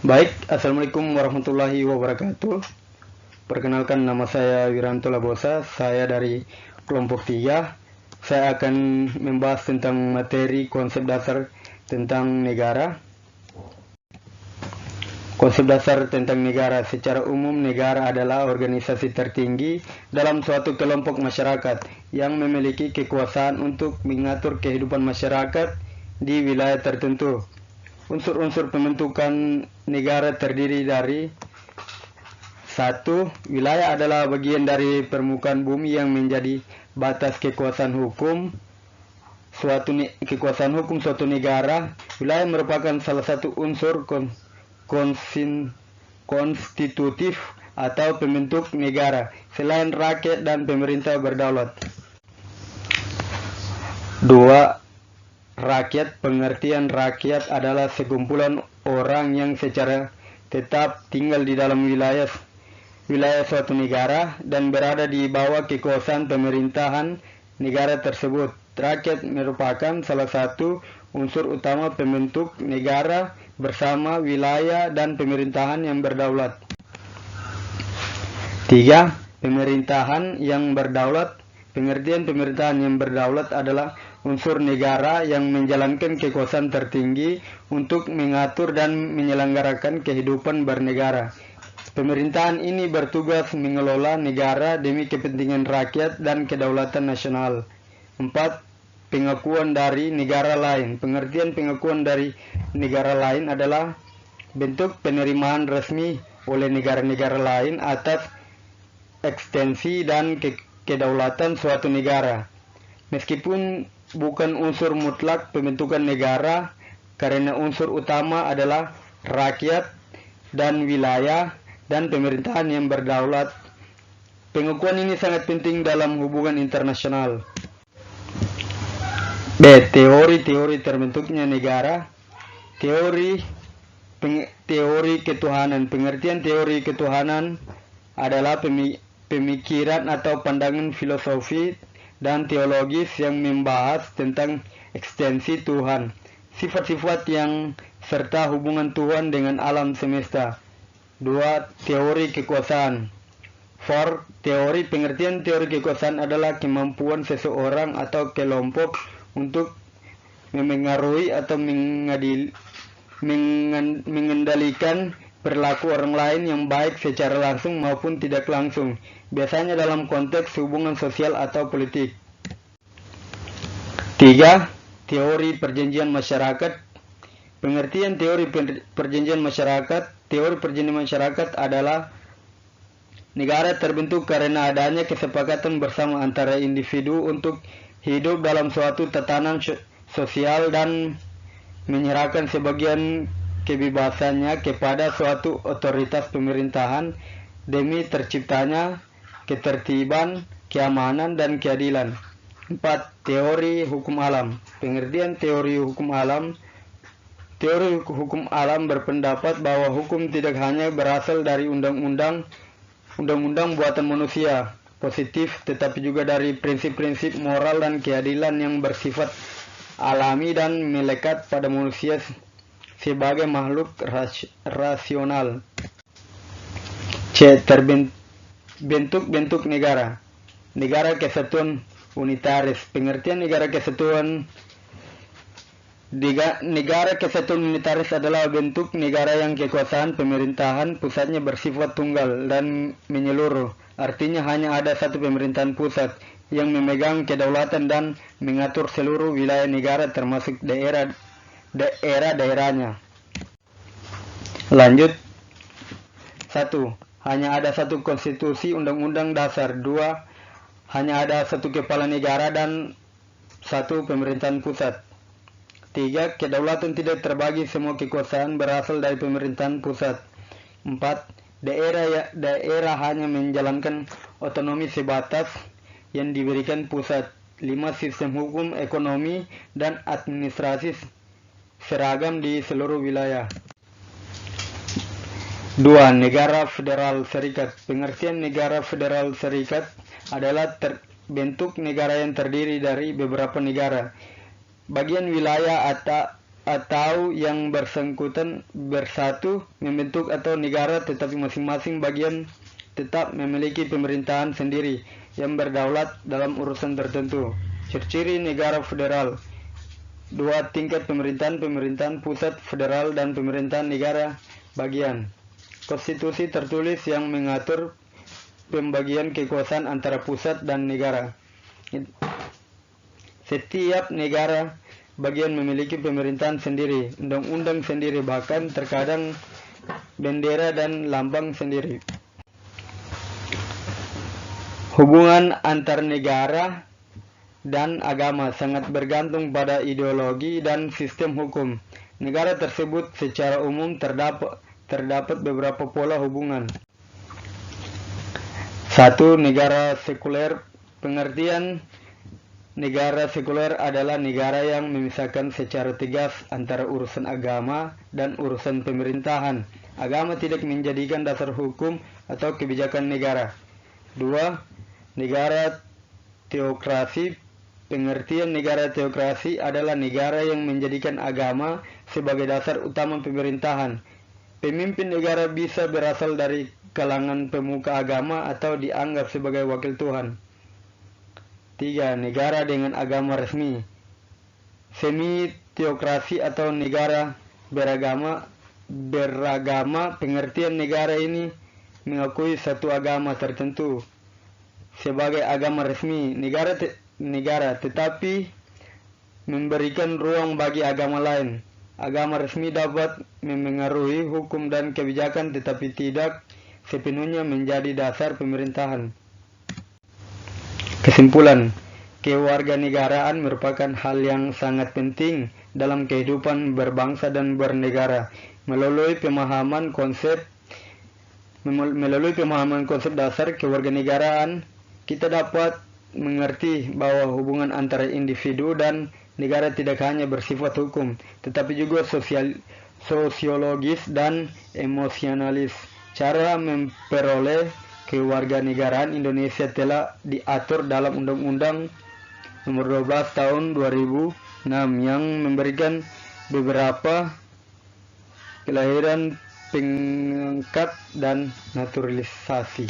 Baik, Assalamualaikum warahmatullahi wabarakatuh. Perkenalkan, nama saya Wiranto Labosa, saya dari kelompok 3. Saya akan membahas tentang materi konsep dasar tentang negara. Konsep dasar tentang negara. Secara umum, negara adalah organisasi tertinggi dalam suatu kelompok masyarakat yang memiliki kekuasaan untuk mengatur kehidupan masyarakat di wilayah tertentu. Unsur-unsur pembentukan negara terdiri dari: 1. Wilayah adalah bagian dari permukaan bumi yang menjadi batas kekuasaan hukum suatu negara. Wilayah merupakan salah satu unsur konstitutif atau pembentuk negara selain rakyat dan pemerintah berdaulat. 2. Rakyat. Pengertian rakyat adalah sekumpulan orang yang secara tetap tinggal di dalam wilayah suatu negara dan berada di bawah kekuasaan pemerintahan negara tersebut. Rakyat merupakan salah satu unsur utama pembentuk negara bersama wilayah dan pemerintahan yang berdaulat. 3. Pemerintahan yang berdaulat. Pengertian pemerintahan yang berdaulat adalah unsur negara yang menjalankan kekuasaan tertinggi untuk mengatur dan menyelenggarakan kehidupan bernegara. Pemerintahan ini bertugas mengelola negara demi kepentingan rakyat dan kedaulatan nasional. 4. Pengakuan dari negara lain. Pengertian pengakuan dari negara lain adalah bentuk penerimaan resmi oleh negara-negara lain atas ekstensi dan kedaulatan suatu negara. Meskipun bukan unsur mutlak pembentukan negara, karena unsur utama adalah rakyat dan wilayah dan pemerintahan yang berdaulat. Pengakuan ini sangat penting dalam hubungan internasional. B. Teori terbentuknya negara. Teori ketuhanan. Pengertian teori ketuhanan adalah pemikiran atau pandangan filosofi dan teologis yang membahas tentang ekstensi Tuhan, sifat-sifat yang serta hubungan Tuhan dengan alam semesta. 2. Teori kekuasaan. 4. Pengertian teori kekuasaan adalah kemampuan seseorang atau kelompok untuk memengaruhi atau mengendalikan perilaku orang lain yang baik secara langsung maupun tidak langsung, biasanya dalam konteks hubungan sosial atau politik. 3. Teori perjanjian masyarakat. Pengertian teori perjanjian masyarakat. Teori perjanjian masyarakat adalah negara terbentuk karena adanya kesepakatan bersama antara individu untuk hidup dalam suatu tatanan sosial dan menyerahkan sebagian kebebasannya kepada suatu otoritas pemerintahan demi terciptanya ketertiban, keamanan, dan keadilan. 4. Teori hukum alam. Pengertian teori hukum alam. Teori hukum alam berpendapat bahwa hukum tidak hanya berasal dari undang-undang buatan manusia positif, tetapi juga dari prinsip-prinsip moral dan keadilan yang bersifat alami dan melekat pada manusia sebagai makhluk rasional. C. Bentuk-bentuk negara. Negara kesatuan unitaris. Pengertian negara kesatuan unitaris adalah bentuk negara yang kekuasaan pemerintahan pusatnya bersifat tunggal dan menyeluruh. Artinya hanya ada satu pemerintahan pusat yang memegang kedaulatan dan mengatur seluruh wilayah negara termasuk daerah-daerahnya. Lanjut. 1. Hanya ada satu konstitusi undang-undang dasar. 2. Hanya ada satu kepala negara dan satu pemerintahan pusat. 3. Kedaulatan tidak terbagi, semua kekuasaan berasal dari pemerintahan pusat. 4. Daerah hanya menjalankan otonomi sebatas yang diberikan pusat. 5. Sistem hukum, ekonomi, dan administrasi seragam di seluruh wilayah. 2. Negara Federal Serikat. Pengertian negara Federal Serikat adalah bentuk negara yang terdiri dari beberapa negara, bagian wilayah atau yang bersangkutan bersatu membentuk atau negara, tetapi masing-masing bagian tetap memiliki pemerintahan sendiri yang berdaulat dalam urusan tertentu. Ciri-ciri negara federal: 2 tingkat pemerintahan, pemerintahan pusat federal dan pemerintahan negara bagian. Konstitusi tertulis yang mengatur pembagian kekuasaan antara pusat dan negara. Setiap negara bagian memiliki pemerintahan sendiri, undang-undang sendiri, bahkan terkadang bendera dan lambang sendiri. Hubungan antar negara dan agama sangat bergantung pada ideologi dan sistem hukum. Negara tersebut secara umum terdapat beberapa pola hubungan. 1. Negara sekuler. Pengertian negara sekuler adalah negara yang memisahkan secara tegas antara urusan agama dan urusan pemerintahan. Agama tidak menjadikan dasar hukum atau kebijakan negara. 2. Negara teokrasi. Pengertian negara teokrasi adalah negara yang menjadikan agama sebagai dasar utama pemerintahan. Pemimpin negara bisa berasal dari kalangan pemuka agama atau dianggap sebagai wakil Tuhan. 3. Negara dengan agama resmi. Semi-teokrasi atau negara beragama. Pengertian negara ini mengakui satu agama tertentu sebagai agama resmi negara, tetapi memberikan ruang bagi agama lain. Agama resmi dapat memengaruhi hukum dan kebijakan, tetapi tidak sepenuhnya menjadi dasar pemerintahan. Kesimpulan, kewarganegaraan merupakan hal yang sangat penting dalam kehidupan berbangsa dan bernegara. Melalui pemahaman konsep dasar kewarganegaraan, kita dapat mengerti bahwa hubungan antara individu dan negara tidak hanya bersifat hukum, tetapi juga sosiologis dan emosionalis. Cara memperoleh kewarganegaraan Indonesia telah diatur dalam Undang-Undang Nomor 12 Tahun 2006 yang memberikan beberapa kelahiran, pengangkat, dan naturalisasi.